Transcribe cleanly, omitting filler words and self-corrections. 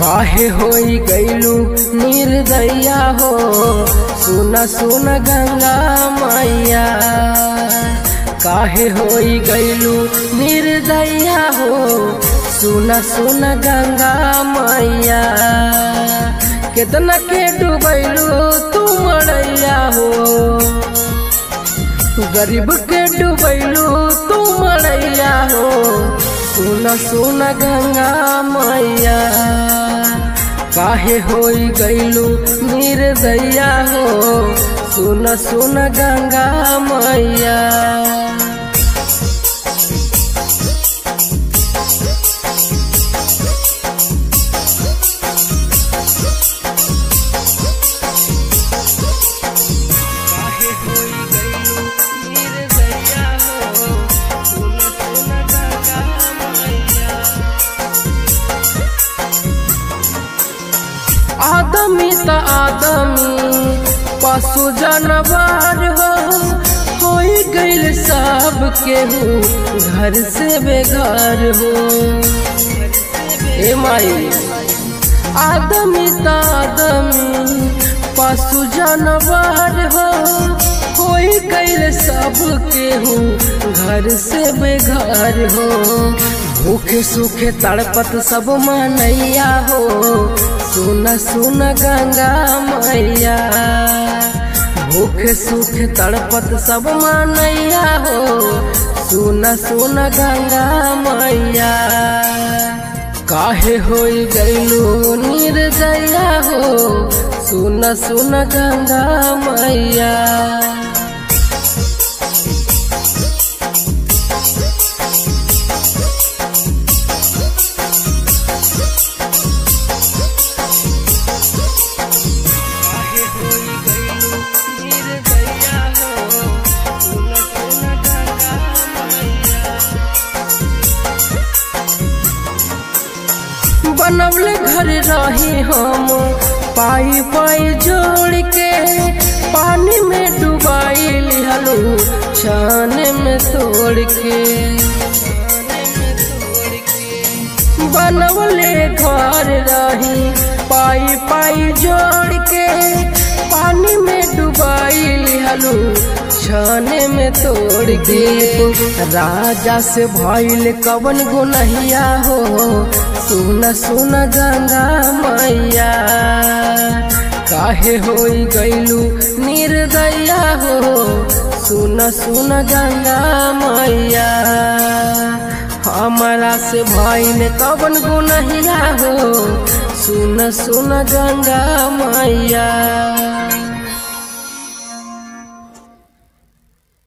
काहे होई गईलू निर्दया हो, सुना सुना गंगा मैया। काहे होई गईलू निर्दया हो, सुना सुना गंगा मैया। कितना के डूबैलू तू मड़ैया हो, गरीब के डूबैलू तू मड़ैया हो, सुना सुना गंगा मैया। काहे होई गईलू निर्दया हो, सुना सुना गंगा मैया। आदमी त आदमी पशु जानवर हो गईल सब केहू घर से बेघर हो। ए माई आदमी त आदमी पशु जानवर हो गईल सब केहू घर से बेघर हो। भूखे सूखे तड़पत सब मनैया हो, सुना सुना गंगा मैया। भूखे सूखे तड़पत सब मनैया हो, सुना सुना गंगा मैया। काहे होई गईलू निर्दया हो, सुना सुना गंगा मैया। बनवले घर रही हम पाई पाई जोड़ के, पानी में डुबाई लिहलू छान में तोड़ के। बनवले घर रही पाई पाई जोड़ के, पानी में डुबाई लिहलू छाने में तोड़ के। राजा से भइल कवन गुनहिया हो, सुना सुना गंगा मैया। काहे होई गईलू निर्दया हो, सुना सुना गंगा मैया। हमारा से भइल कवन गुनहिया हो, सुना सुना गंगा मैया।